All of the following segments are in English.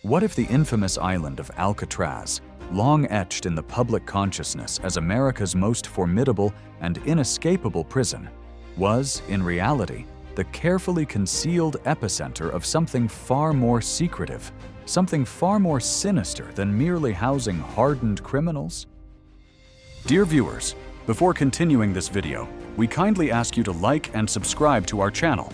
What if the infamous island of Alcatraz, long etched in the public consciousness as America's most formidable and inescapable prison, was, in reality, the carefully concealed epicenter of something far more secretive, something far more sinister than merely housing hardened criminals? Dear viewers, before continuing this video, we kindly ask you to like and subscribe to our channel.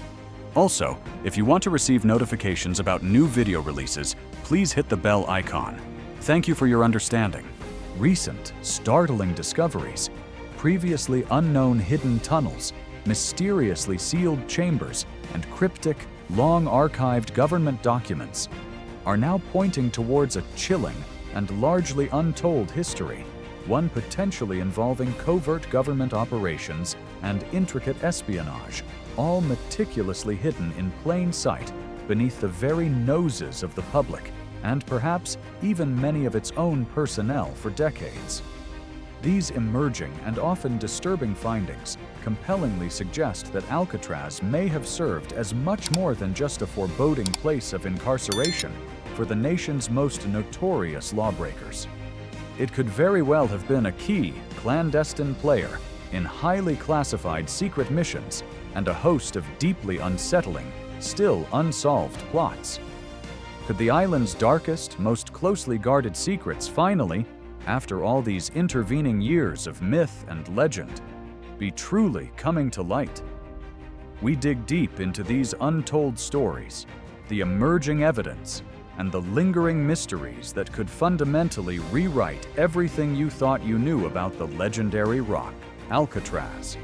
Also, if you want to receive notifications about new video releases, please hit the bell icon. Thank you for your understanding. Recent, startling discoveries, previously unknown hidden tunnels, mysteriously sealed chambers, and cryptic, long-archived government documents are now pointing towards a chilling and largely untold history, one potentially involving covert government operations and intricate espionage, all meticulously hidden in plain sight beneath the very noses of the public and perhaps even many of its own personnel for decades. These emerging and often disturbing findings compellingly suggest that Alcatraz may have served as much more than just a foreboding place of incarceration for the nation's most notorious lawbreakers. It could very well have been a key, clandestine player in highly classified secret missions and a host of deeply unsettling, still unsolved plots. Could the island's darkest, most closely guarded secrets finally, after all these intervening years of myth and legend, be truly coming to light? We dig deep into these untold stories, the emerging evidence, and the lingering mysteries that could fundamentally rewrite everything you thought you knew about the legendary rock, Alcatraz.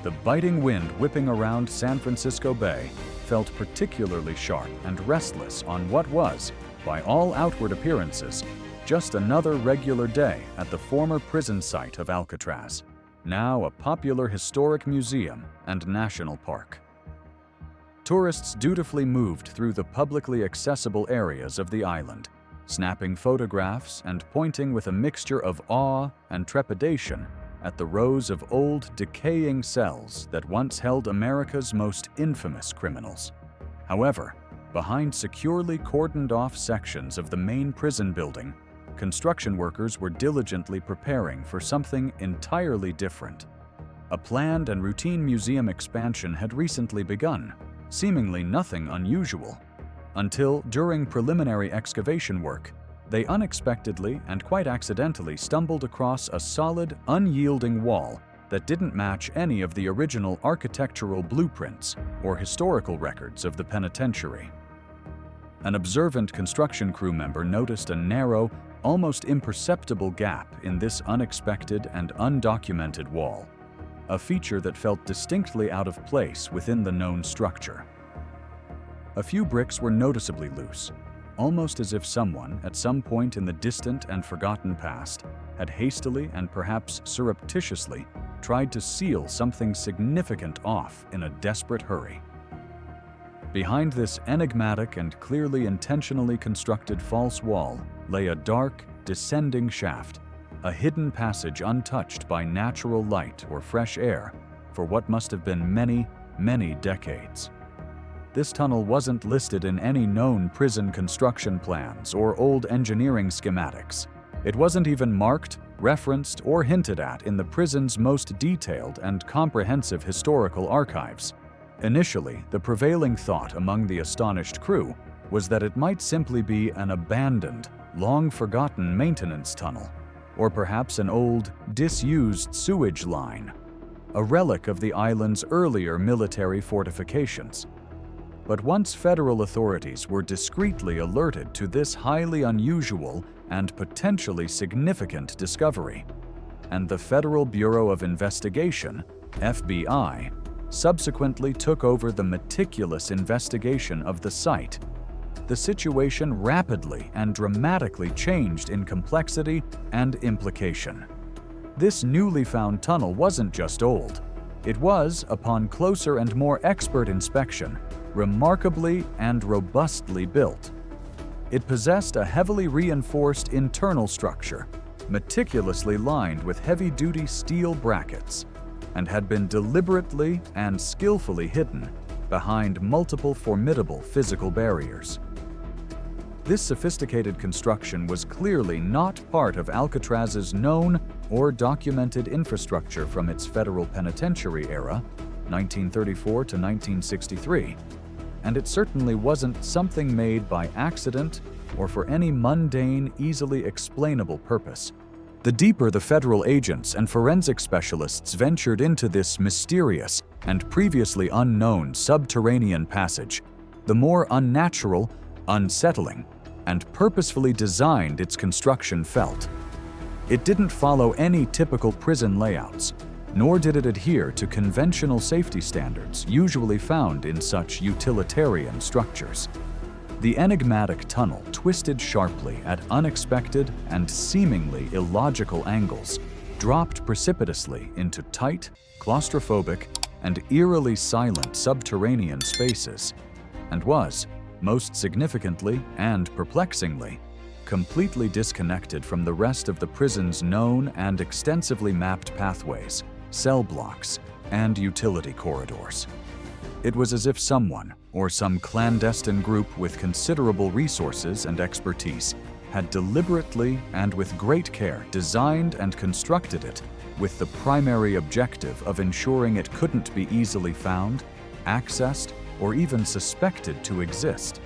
The biting wind whipping around San Francisco Bay felt particularly sharp and restless on what was, by all outward appearances, just another regular day at the former prison site of Alcatraz, now a popular historic museum and national park. Tourists dutifully moved through the publicly accessible areas of the island, snapping photographs and pointing with a mixture of awe and trepidation at the rows of old, decaying cells that once held America's most infamous criminals. However, behind securely cordoned-off sections of the main prison building, construction workers were diligently preparing for something entirely different. A planned and routine museum expansion had recently begun, seemingly nothing unusual, until during preliminary excavation work, they unexpectedly and quite accidentally stumbled across a solid, unyielding wall that didn't match any of the original architectural blueprints or historical records of the penitentiary. An observant construction crew member noticed a narrow, almost imperceptible gap in this unexpected and undocumented wall, a feature that felt distinctly out of place within the known structure. A few bricks were noticeably loose, almost as if someone, at some point in the distant and forgotten past, had hastily and perhaps surreptitiously tried to seal something significant off in a desperate hurry. Behind this enigmatic and clearly intentionally constructed false wall lay a dark, descending shaft, a hidden passage untouched by natural light or fresh air for what must have been many, many decades. This tunnel wasn't listed in any known prison construction plans or old engineering schematics. It wasn't even marked, referenced, or hinted at in the prison's most detailed and comprehensive historical archives. Initially, the prevailing thought among the astonished crew was that it might simply be an abandoned, long-forgotten maintenance tunnel, or perhaps an old, disused sewage line, a relic of the island's earlier military fortifications. But once federal authorities were discreetly alerted to this highly unusual and potentially significant discovery, and the Federal Bureau of Investigation, FBI, subsequently took over the meticulous investigation of the site, the situation rapidly and dramatically changed in complexity and implication. This newly found tunnel wasn't just old. It was, upon closer and more expert inspection, remarkably and robustly built. It possessed a heavily reinforced internal structure, meticulously lined with heavy-duty steel brackets, and had been deliberately and skillfully hidden behind multiple formidable physical barriers. This sophisticated construction was clearly not part of Alcatraz's known or documented infrastructure from its federal penitentiary era, 1934 to 1963, and it certainly wasn't something made by accident or for any mundane, easily explainable purpose. The deeper the federal agents and forensic specialists ventured into this mysterious and previously unknown subterranean passage, the more unnatural, unsettling, and purposefully designed its construction felt. It didn't follow any typical prison layouts, nor did it adhere to conventional safety standards usually found in such utilitarian structures. The enigmatic tunnel twisted sharply at unexpected and seemingly illogical angles, dropped precipitously into tight, claustrophobic, and eerily silent subterranean spaces, and was, most significantly and perplexingly, completely disconnected from the rest of the prison's known and extensively mapped pathways, cell blocks, and utility corridors. It was as if someone, or some clandestine group with considerable resources and expertise, had deliberately and with great care designed and constructed it with the primary objective of ensuring it couldn't be easily found, accessed, or even suspected to exist.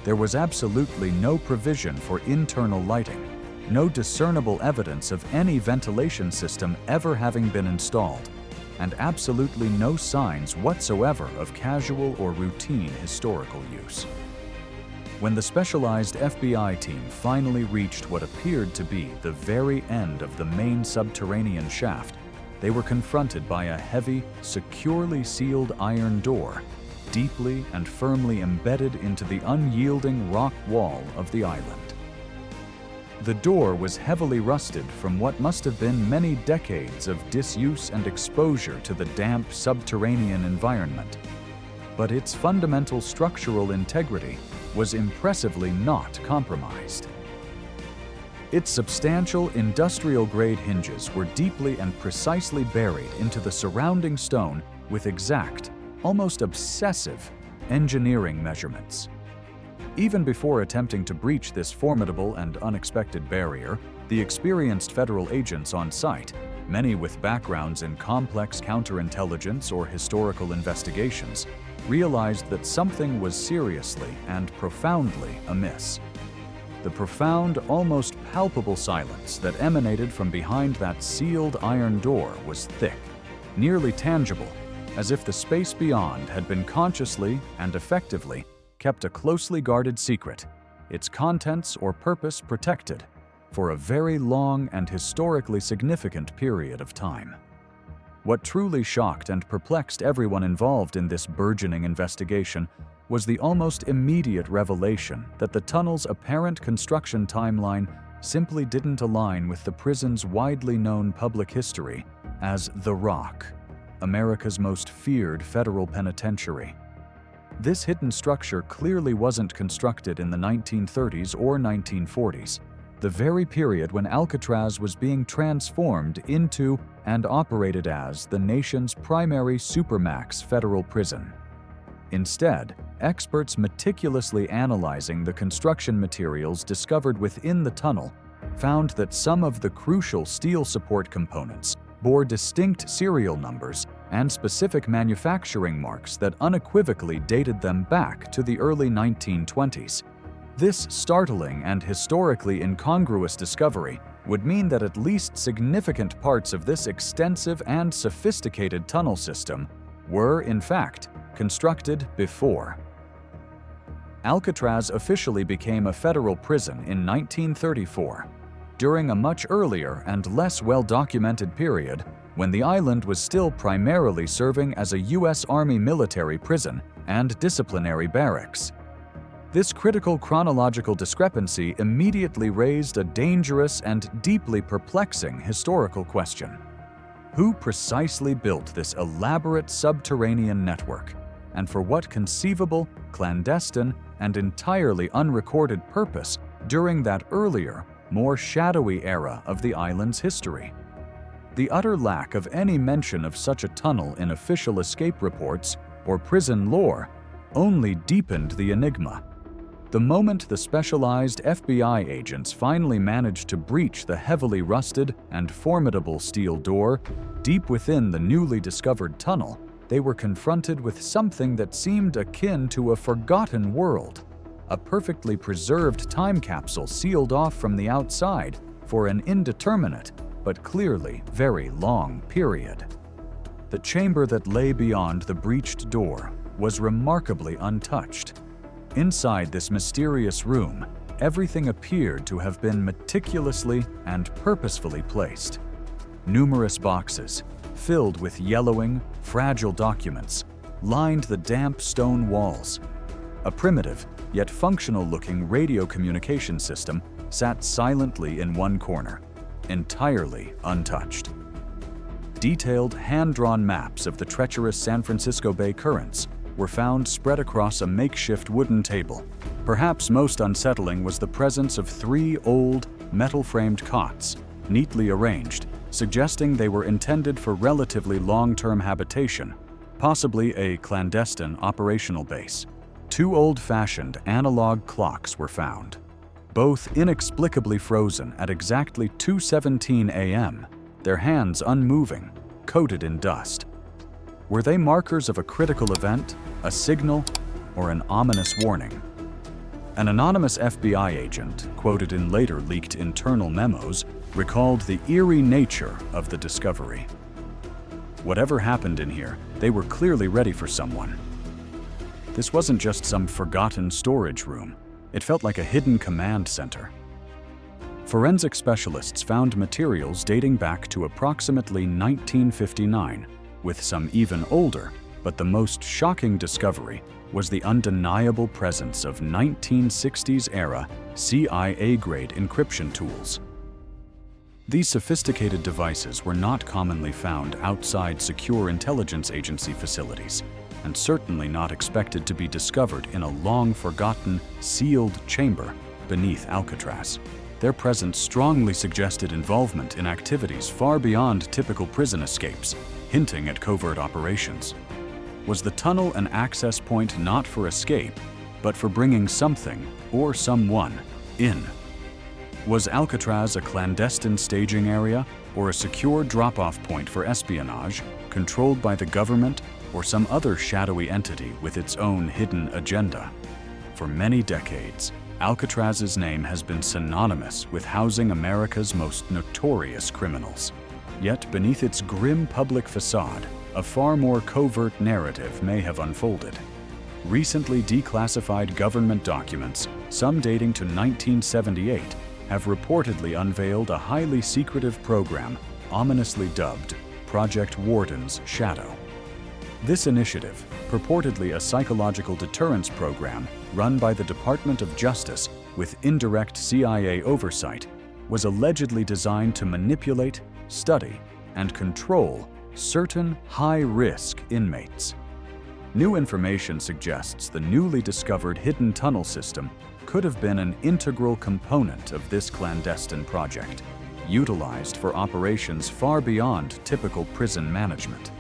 There was absolutely no provision for internal lighting, no discernible evidence of any ventilation system ever having been installed, and absolutely no signs whatsoever of casual or routine historical use. When the specialized FBI team finally reached what appeared to be the very end of the main subterranean shaft, they were confronted by a heavy, securely sealed iron door, deeply and firmly embedded into the unyielding rock wall of the island. The door was heavily rusted from what must have been many decades of disuse and exposure to the damp subterranean environment, but its fundamental structural integrity was impressively not compromised. Its substantial industrial-grade hinges were deeply and precisely buried into the surrounding stone with exact, almost obsessive, engineering measurements. Even before attempting to breach this formidable and unexpected barrier, the experienced federal agents on site, many with backgrounds in complex counterintelligence or historical investigations, realized that something was seriously and profoundly amiss. The profound, almost palpable silence that emanated from behind that sealed iron door was thick, nearly tangible, as if the space beyond had been consciously and effectively kept a closely guarded secret, its contents or purpose protected, for a very long and historically significant period of time. What truly shocked and perplexed everyone involved in this burgeoning investigation was the almost immediate revelation that the tunnel's apparent construction timeline simply didn't align with the prison's widely known public history as The Rock, America's most feared federal penitentiary. This hidden structure clearly wasn't constructed in the 1930s or 1940s, the very period when Alcatraz was being transformed into and operated as the nation's primary supermax federal prison. Instead, experts meticulously analyzing the construction materials discovered within the tunnel found that some of the crucial steel support components bore distinct serial numbers and specific manufacturing marks that unequivocally dated them back to the early 1920s. This startling and historically incongruous discovery would mean that at least significant parts of this extensive and sophisticated tunnel system were, in fact, constructed before. Alcatraz officially became a federal prison in 1934, during a much earlier and less well-documented period when the island was still primarily serving as a U.S. Army military prison and disciplinary barracks. This critical chronological discrepancy immediately raised a dangerous and deeply perplexing historical question. Who precisely built this elaborate subterranean network, and for what conceivable, clandestine, and entirely unrecorded purpose during that earlier, more shadowy era of the island's history? The utter lack of any mention of such a tunnel in official escape reports or prison lore only deepened the enigma. The moment the specialized FBI agents finally managed to breach the heavily rusted and formidable steel door, deep within the newly discovered tunnel, they were confronted with something that seemed akin to a forgotten world. A perfectly preserved time capsule sealed off from the outside for an indeterminate, but clearly very long period. The chamber that lay beyond the breached door was remarkably untouched. Inside this mysterious room, everything appeared to have been meticulously and purposefully placed. Numerous boxes, filled with yellowing, fragile documents, lined the damp stone walls. A primitive, yet functional-looking radio communication system sat silently in one corner, entirely untouched. Detailed, hand-drawn maps of the treacherous San Francisco Bay currents were found spread across a makeshift wooden table. Perhaps most unsettling was the presence of 3 old, metal-framed cots, neatly arranged, suggesting they were intended for relatively long-term habitation, possibly a clandestine operational base. 2 old-fashioned analog clocks were found, both inexplicably frozen at exactly 2:17 a.m., their hands unmoving, coated in dust. Were they markers of a critical event, a signal, or an ominous warning? An anonymous FBI agent, quoted in later leaked internal memos, recalled the eerie nature of the discovery. Whatever happened in here, they were clearly ready for someone. This wasn't just some forgotten storage room. It felt like a hidden command center. Forensic specialists found materials dating back to approximately 1959, with some even older, but the most shocking discovery was the undeniable presence of 1960s-era CIA-grade encryption tools. These sophisticated devices were not commonly found outside secure intelligence agency facilities, and certainly not expected to be discovered in a long-forgotten, sealed chamber beneath Alcatraz. Their presence strongly suggested involvement in activities far beyond typical prison escapes, hinting at covert operations. Was the tunnel an access point not for escape, but for bringing something or someone in? Was Alcatraz a clandestine staging area or a secure drop-off point for espionage, controlled by the government or some other shadowy entity with its own hidden agenda? For many decades, Alcatraz's name has been synonymous with housing America's most notorious criminals. Yet beneath its grim public facade, a far more covert narrative may have unfolded. Recently declassified government documents, some dating to 1978, have reportedly unveiled a highly secretive program ominously dubbed Project Warden's Shadow. This initiative, purportedly a psychological deterrence program run by the Department of Justice with indirect CIA oversight, was allegedly designed to manipulate, study, and control certain high-risk inmates. New information suggests the newly discovered hidden tunnel system could have been an integral component of this clandestine project, utilized for operations far beyond typical prison management.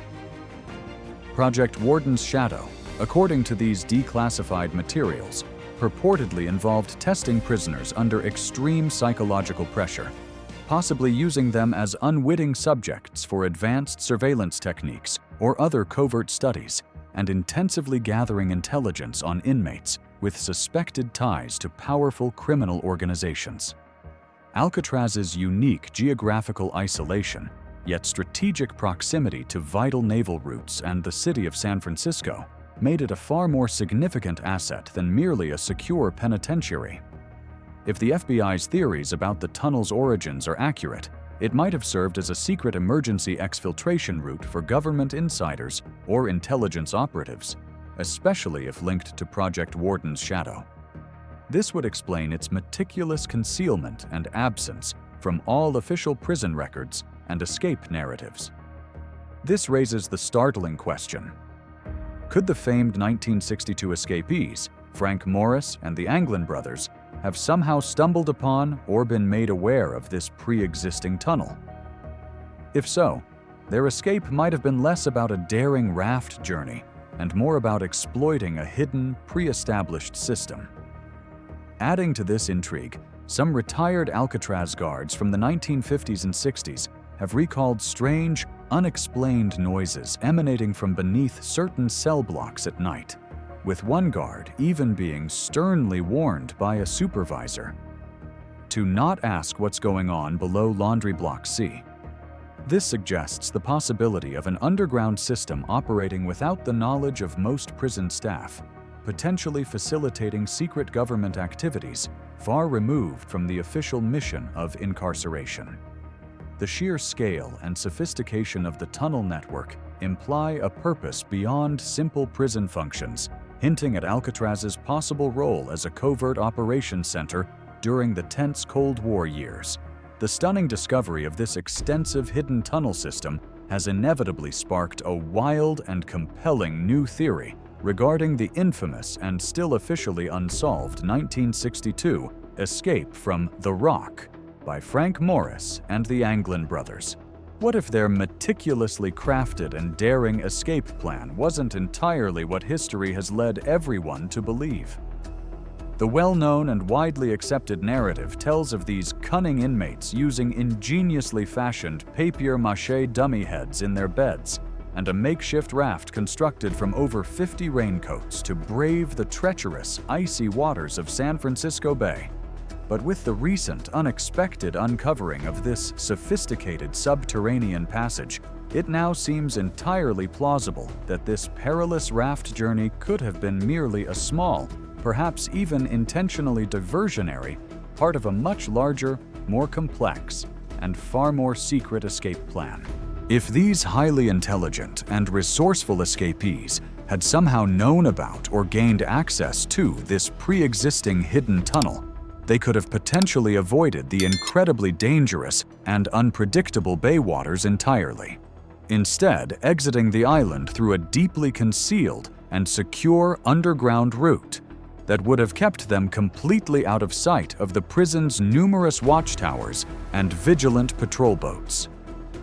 Project Warden's Shadow, according to these declassified materials, purportedly involved testing prisoners under extreme psychological pressure, possibly using them as unwitting subjects for advanced surveillance techniques or other covert studies, and intensively gathering intelligence on inmates with suspected ties to powerful criminal organizations. Alcatraz's unique geographical isolation, yet strategic proximity to vital naval routes and the city of San Francisco, made it a far more significant asset than merely a secure penitentiary. If the FBI's theories about the tunnel's origins are accurate, it might have served as a secret emergency exfiltration route for government insiders or intelligence operatives, especially if linked to Project Warden's Shadow. This would explain its meticulous concealment and absence from all official prison records and escape narratives. This raises the startling question: could the famed 1962 escapees, Frank Morris and the Anglin brothers, have somehow stumbled upon or been made aware of this pre-existing tunnel? If so, their escape might have been less about a daring raft journey and more about exploiting a hidden, pre-established system. Adding to this intrigue, some retired Alcatraz guards from the 1950s and 60s have recalled strange, unexplained noises emanating from beneath certain cell blocks at night, with one guard even being sternly warned by a supervisor to not ask what's going on below Laundry Block C. This suggests the possibility of an underground system operating without the knowledge of most prison staff, potentially facilitating secret government activities far removed from the official mission of incarceration. The sheer scale and sophistication of the tunnel network imply a purpose beyond simple prison functions, hinting at Alcatraz's possible role as a covert operations center during the tense Cold War years. The stunning discovery of this extensive hidden tunnel system has inevitably sparked a wild and compelling new theory regarding the infamous and still officially unsolved 1962 escape from The Rock by Frank Morris and the Anglin brothers. What if their meticulously crafted and daring escape plan wasn't entirely what history has led everyone to believe? The well-known and widely accepted narrative tells of these cunning inmates using ingeniously fashioned papier-mâché dummy heads in their beds and a makeshift raft constructed from over 50 raincoats to brave the treacherous, icy waters of San Francisco Bay. But with the recent, unexpected uncovering of this sophisticated subterranean passage, it now seems entirely plausible that this perilous raft journey could have been merely a small, perhaps even intentionally diversionary, part of a much larger, more complex, and far more secret escape plan. If these highly intelligent and resourceful escapees had somehow known about or gained access to this pre-existing hidden tunnel, they could have potentially avoided the incredibly dangerous and unpredictable bay waters entirely, instead exiting the island through a deeply concealed and secure underground route that would have kept them completely out of sight of the prison's numerous watchtowers and vigilant patrol boats.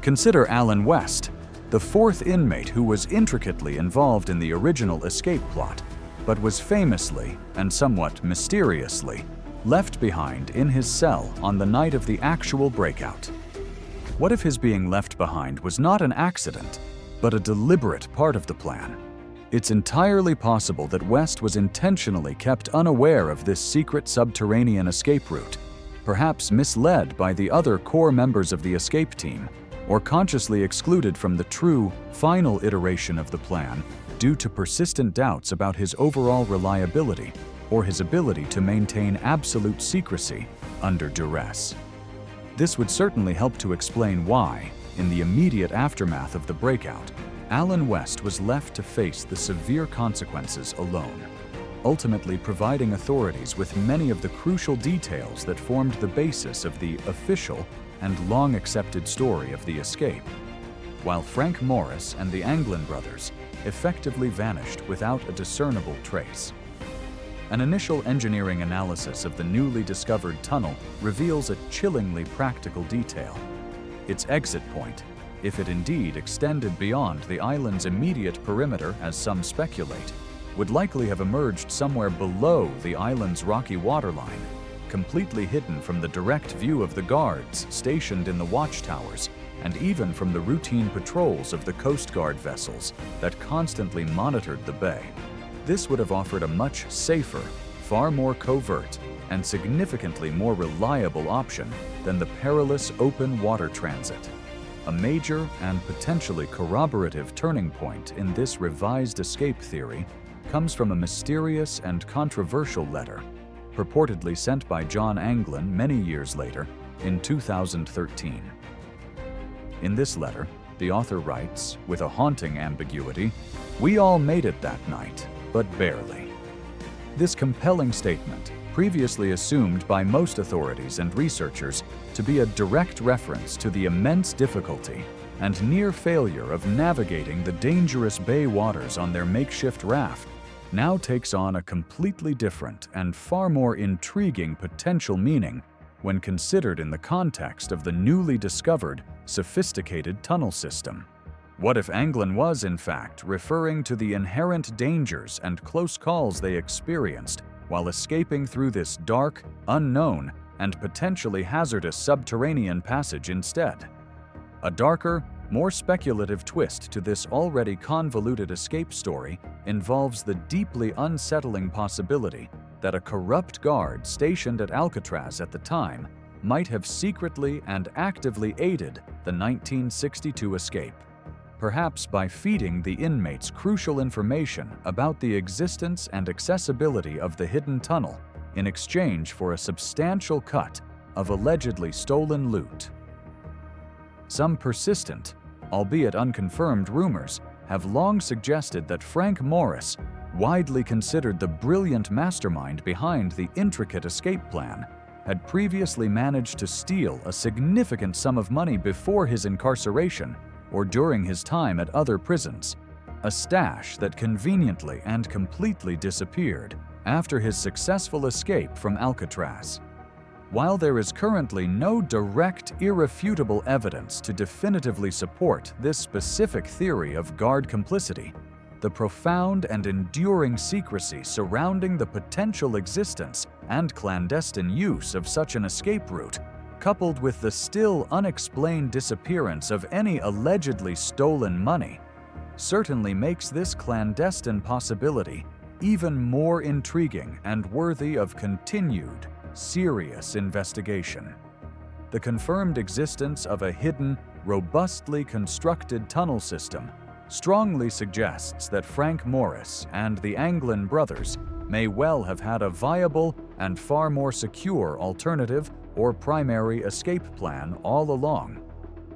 Consider Alan West, the fourth inmate who was intricately involved in the original escape plot, but was famously, and somewhat mysteriously, left behind in his cell on the night of the actual breakout. What if his being left behind was not an accident, but a deliberate part of the plan? It's entirely possible that West was intentionally kept unaware of this secret subterranean escape route, perhaps misled by the other core members of the escape team, or consciously excluded from the true, final iteration of the plan due to persistent doubts about his overall reliability or his ability to maintain absolute secrecy under duress. This would certainly help to explain why, in the immediate aftermath of the breakout, Alan West was left to face the severe consequences alone, ultimately providing authorities with many of the crucial details that formed the basis of the official and long-accepted story of the escape, while Frank Morris and the Anglin brothers effectively vanished without a discernible trace. An initial engineering analysis of the newly discovered tunnel reveals a chillingly practical detail. Its exit point, if it indeed extended beyond the island's immediate perimeter as some speculate, would likely have emerged somewhere below the island's rocky waterline, completely hidden from the direct view of the guards stationed in the watchtowers and even from the routine patrols of the Coast Guard vessels that constantly monitored the bay. This would have offered a much safer, far more covert, and significantly more reliable option than the perilous open water transit. A major and potentially corroborative turning point in this revised escape theory comes from a mysterious and controversial letter, purportedly sent by John Anglin many years later in 2013. In this letter, the author writes, with a haunting ambiguity, "We all made it that night, but barely." This compelling statement, previously assumed by most authorities and researchers to be a direct reference to the immense difficulty and near failure of navigating the dangerous bay waters on their makeshift raft, now takes on a completely different and far more intriguing potential meaning when considered in the context of the newly discovered, sophisticated tunnel system. What if Anglin was, in fact, referring to the inherent dangers and close calls they experienced while escaping through this dark, unknown, and potentially hazardous subterranean passage instead. A darker, more speculative twist to this already convoluted escape story involves the deeply unsettling possibility that a corrupt guard stationed at Alcatraz at the time might have secretly and actively aided the 1962 escape, perhaps by feeding the inmates crucial information about the existence and accessibility of the hidden tunnel in exchange for a substantial cut of allegedly stolen loot. Some persistent, albeit unconfirmed rumors have long suggested that Frank Morris, widely considered the brilliant mastermind behind the intricate escape plan, had previously managed to steal a significant sum of money before his incarceration or during his time at other prisons, a stash that conveniently and completely disappeared after his successful escape from Alcatraz. While there is currently no direct, irrefutable evidence to definitively support this specific theory of guard complicity, the profound and enduring secrecy surrounding the potential existence and clandestine use of such an escape route, coupled with the still unexplained disappearance of any allegedly stolen money, certainly makes this clandestine possibility even more intriguing and worthy of continued, serious investigation. The confirmed existence of a hidden, robustly constructed tunnel system strongly suggests that Frank Morris and the Anglin brothers may well have had a viable and far more secure alternative or primary escape plan all along,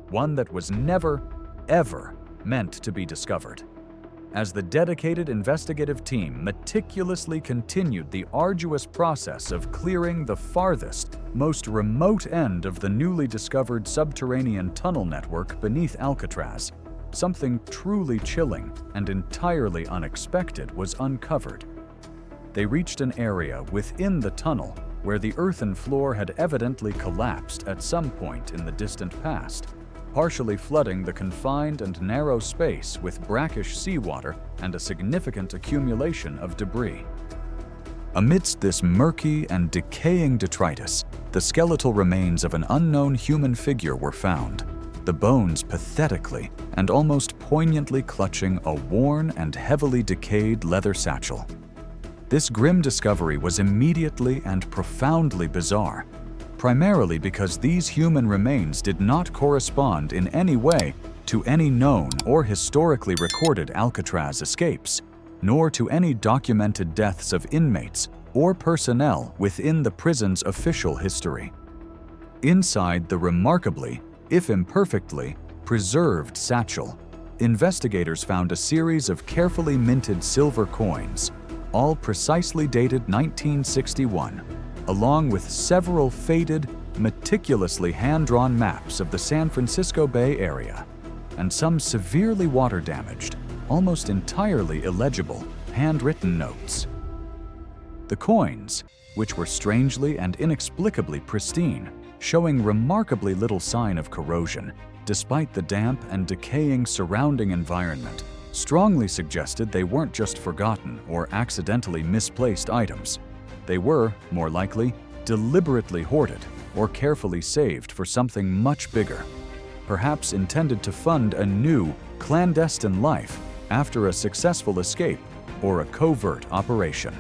one that was never, ever meant to be discovered. As the dedicated investigative team meticulously continued the arduous process of clearing the farthest, most remote end of the newly discovered subterranean tunnel network beneath Alcatraz, something truly chilling and entirely unexpected was uncovered. They reached an area within the tunnel where the earthen floor had evidently collapsed at some point in the distant past, partially flooding the confined and narrow space with brackish seawater and a significant accumulation of debris. Amidst this murky and decaying detritus, the skeletal remains of an unknown human figure were found, the bones pathetically and almost poignantly clutching a worn and heavily decayed leather satchel. This grim discovery was immediately and profoundly bizarre, primarily because these human remains did not correspond in any way to any known or historically recorded Alcatraz escapes, nor to any documented deaths of inmates or personnel within the prison's official history. Inside the remarkably, if imperfectly, preserved satchel, investigators found a series of carefully minted silver coins, all precisely dated 1961, along with several faded, meticulously hand-drawn maps of the San Francisco Bay Area, and some severely water-damaged, almost entirely illegible, handwritten notes. The coins, which were strangely and inexplicably pristine, showing remarkably little sign of corrosion, despite the damp and decaying surrounding environment, strongly suggested they weren't just forgotten or accidentally misplaced items. They were, more likely, deliberately hoarded or carefully saved for something much bigger, perhaps intended to fund a new, clandestine life after a successful escape or a covert operation.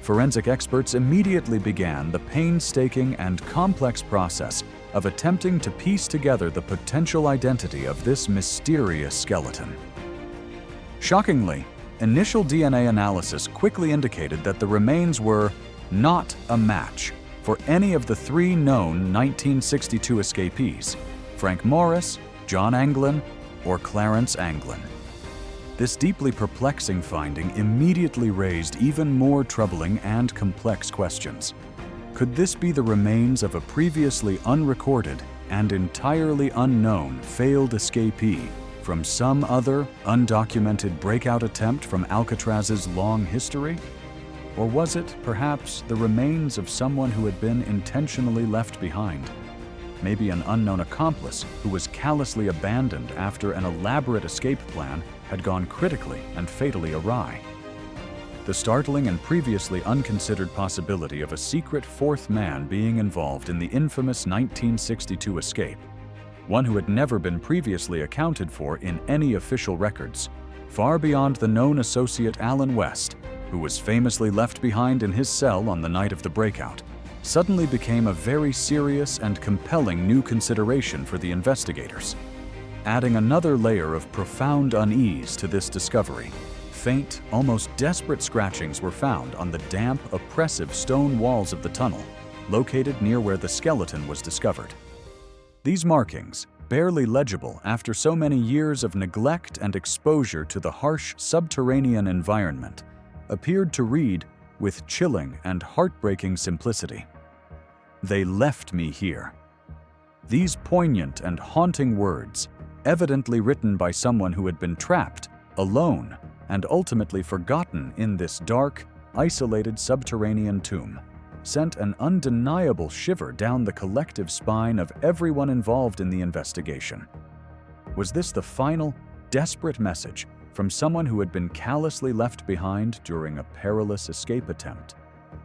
Forensic experts immediately began the painstaking and complex process of attempting to piece together the potential identity of this mysterious skeleton. Shockingly, initial DNA analysis quickly indicated that the remains were not a match for any of the three known 1962 escapees: Frank Morris, John Anglin, or Clarence Anglin. This deeply perplexing finding immediately raised even more troubling and complex questions. Could this be the remains of a previously unrecorded and entirely unknown failed escapee from some other undocumented breakout attempt from Alcatraz's long history? Or was it, perhaps, the remains of someone who had been intentionally left behind? Maybe an unknown accomplice who was callously abandoned after an elaborate escape plan had gone critically and fatally awry. the startling and previously unconsidered possibility of a secret fourth man being involved in the infamous 1962 escape, one who had never been previously accounted for in any official records, far beyond the known associate Alan West, who was famously left behind in his cell on the night of the breakout, suddenly became a very serious and compelling new consideration for the investigators. Adding another layer of profound unease to this discovery, faint, almost desperate scratchings were found on the damp, oppressive stone walls of the tunnel, located near where the skeleton was discovered. These markings, barely legible after so many years of neglect and exposure to the harsh subterranean environment, appeared to read with chilling and heartbreaking simplicity, "They left me here." These poignant and haunting words, evidently written by someone who had been trapped, alone, and ultimately forgotten in this dark, isolated subterranean tomb, sent an undeniable shiver down the collective spine of everyone involved in the investigation. Was this the final, desperate message from someone who had been callously left behind during a perilous escape attempt?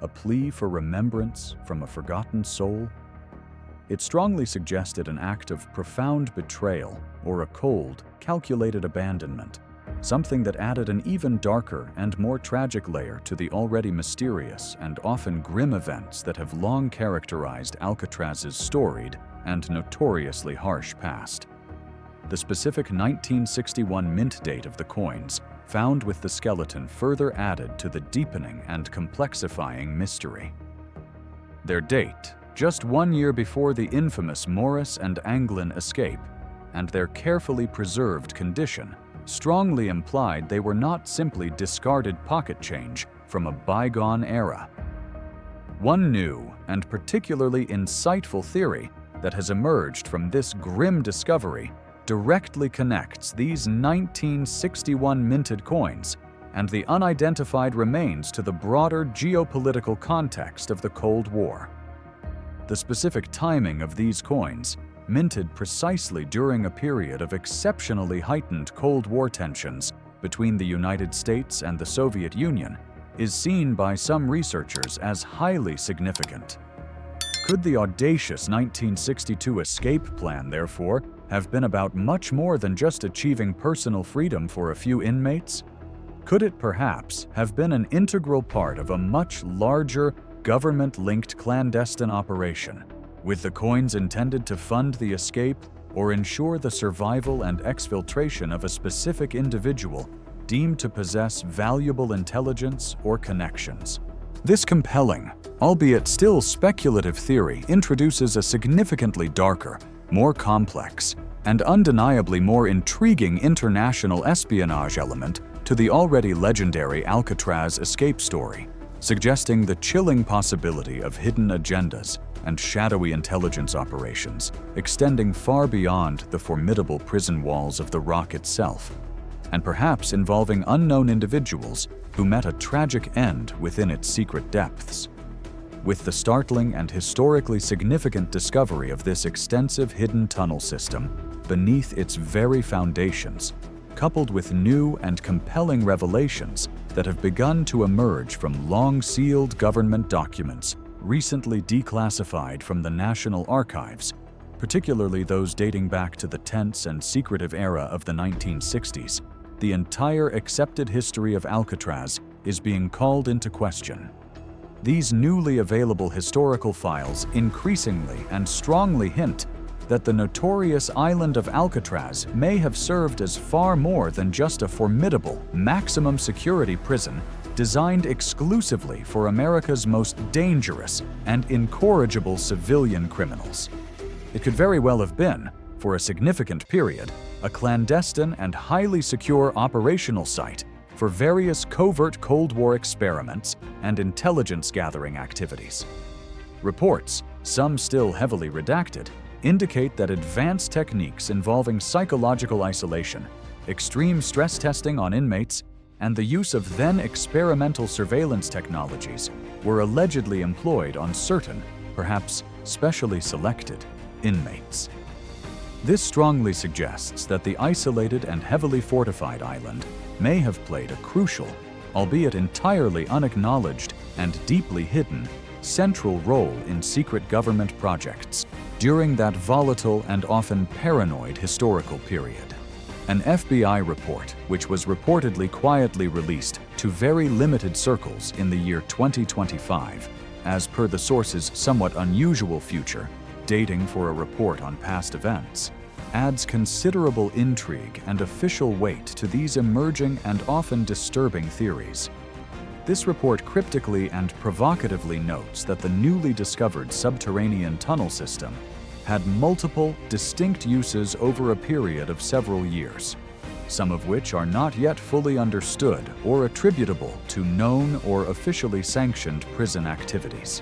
A plea for remembrance from a forgotten soul? It strongly suggested an act of profound betrayal or a cold, calculated abandonment, something that added an even darker and more tragic layer to the already mysterious and often grim events that have long characterized Alcatraz's storied and notoriously harsh past. The specific 1961 mint date of the coins found with the skeleton further added to the deepening and complexifying mystery. Their date, just 1 year before the infamous Morris and Anglin escape, and their carefully preserved condition, strongly implied they were not simply discarded pocket change from a bygone era. One new and particularly insightful theory that has emerged from this grim discovery directly connects these 1961 minted coins and the unidentified remains to the broader geopolitical context of the Cold War. The specific timing of these coins, minted precisely during a period of exceptionally heightened Cold War tensions between the United States and the Soviet Union, is seen by some researchers as highly significant. Could the audacious 1962 escape plan, therefore, have been about much more than just achieving personal freedom for a few inmates? Could it perhaps have been an integral part of a much larger, government-linked clandestine operation, with the coins intended to fund the escape or ensure the survival and exfiltration of a specific individual deemed to possess valuable intelligence or connections? This compelling, albeit still speculative theory introduces a significantly darker, more complex, and undeniably more intriguing international espionage element to the already legendary Alcatraz escape story, suggesting the chilling possibility of hidden agendas and shadowy intelligence operations extending far beyond the formidable prison walls of the rock itself, and perhaps involving unknown individuals who met a tragic end within its secret depths. With the startling and historically significant discovery of this extensive hidden tunnel system beneath its very foundations, coupled with new and compelling revelations that have begun to emerge from long-sealed government documents recently declassified from the National Archives, particularly those dating back to the tense and secretive era of the 1960s, the entire accepted history of Alcatraz is being called into question. These newly available historical files increasingly and strongly hint that the notorious island of Alcatraz may have served as far more than just a formidable, maximum security prison designed exclusively for America's most dangerous and incorrigible civilian criminals. It could very well have been, for a significant period, a clandestine and highly secure operational site for various covert Cold War experiments and intelligence-gathering activities. Reports, some still heavily redacted, indicate that advanced techniques involving psychological isolation, extreme stress testing on inmates, and the use of then experimental surveillance technologies were allegedly employed on certain, perhaps specially selected, inmates. This strongly suggests that the isolated and heavily fortified island may have played a crucial, albeit entirely unacknowledged and deeply hidden, central role in secret government projects during that volatile and often paranoid historical period. An FBI report, which was reportedly quietly released to very limited circles in the year 2025, as per the source's somewhat unusual future, dating for a report on past events, adds considerable intrigue and official weight to these emerging and often disturbing theories. This report cryptically and provocatively notes that the newly discovered subterranean tunnel system had multiple, distinct uses over a period of several years, some of which are not yet fully understood or attributable to known or officially sanctioned prison activities.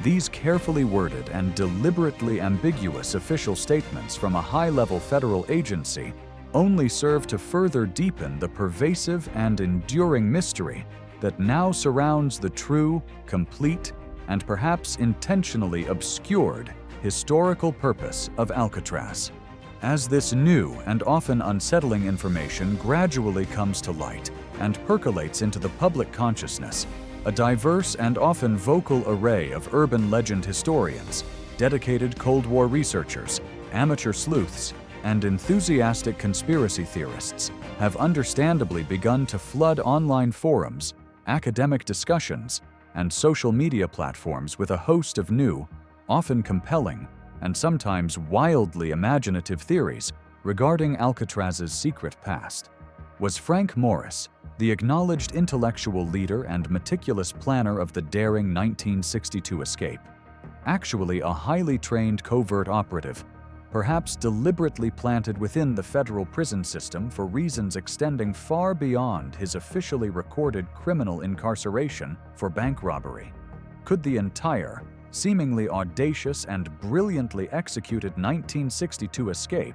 These carefully worded and deliberately ambiguous official statements from a high-level federal agency only serve to further deepen the pervasive and enduring mystery that now surrounds the true, complete, and perhaps intentionally obscured historical purpose of Alcatraz. As this new and often unsettling information gradually comes to light and percolates into the public consciousness, a diverse and often vocal array of urban legend historians, dedicated Cold War researchers, amateur sleuths, and enthusiastic conspiracy theorists have understandably begun to flood online forums, academic discussions, and social media platforms with a host of new, often compelling, and sometimes wildly imaginative theories regarding Alcatraz's secret past. Was Frank Morris, the acknowledged intellectual leader and meticulous planner of the daring 1962 escape, actually a highly trained covert operative, perhaps deliberately planted within the federal prison system for reasons extending far beyond his officially recorded criminal incarceration for bank robbery? Could the entire, seemingly audacious and brilliantly executed 1962 escape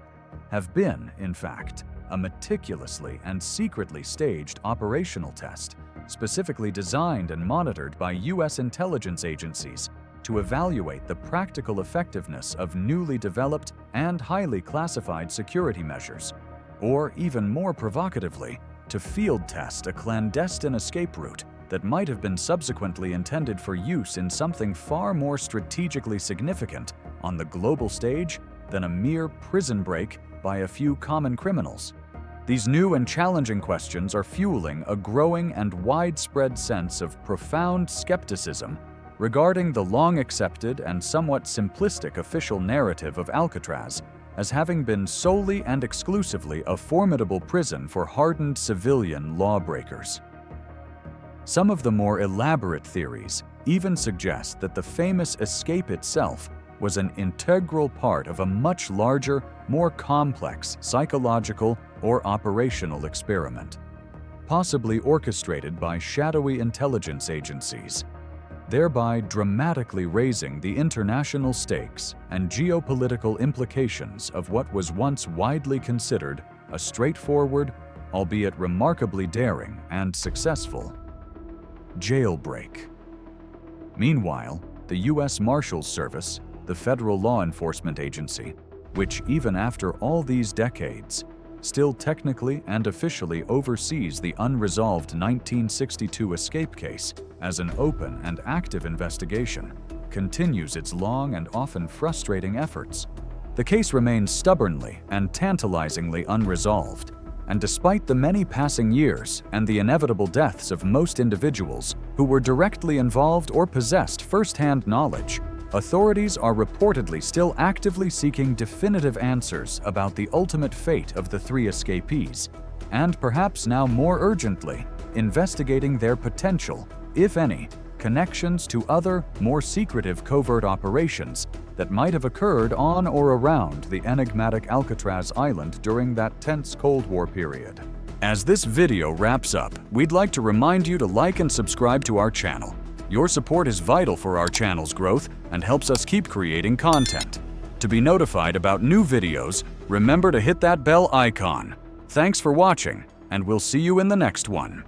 have been, in fact, a meticulously and secretly staged operational test, specifically designed and monitored by U.S. intelligence agencies to evaluate the practical effectiveness of newly developed and highly classified security measures, or even more provocatively, to field test a clandestine escape route that might have been subsequently intended for use in something far more strategically significant on the global stage than a mere prison break by a few common criminals. These new and challenging questions are fueling a growing and widespread sense of profound skepticism regarding the long-accepted and somewhat simplistic official narrative of Alcatraz as having been solely and exclusively a formidable prison for hardened civilian lawbreakers. Some of the more elaborate theories even suggest that the famous escape itself was an integral part of a much larger, more complex psychological or operational experiment, possibly orchestrated by shadowy intelligence agencies, thereby dramatically raising the international stakes and geopolitical implications of what was once widely considered a straightforward, albeit remarkably daring and successful, jailbreak. Meanwhile, the U.S. Marshals Service, the federal law enforcement agency, which even after all these decades, still technically and officially oversees the unresolved 1962 escape case as an open and active investigation, continues its long and often frustrating efforts. The case remains stubbornly and tantalizingly unresolved, and despite the many passing years and the inevitable deaths of most individuals who were directly involved or possessed first-hand knowledge, authorities are reportedly still actively seeking definitive answers about the ultimate fate of the three escapees, and perhaps now more urgently, investigating their potential, if any, connections to other, more secretive covert operations that might have occurred on or around the enigmatic Alcatraz Island during that tense Cold War period. As this video wraps up, we'd like to remind you to like and subscribe to our channel. Your support is vital for our channel's growth and helps us keep creating content. To be notified about new videos, remember to hit that bell icon. Thanks for watching, and we'll see you in the next one.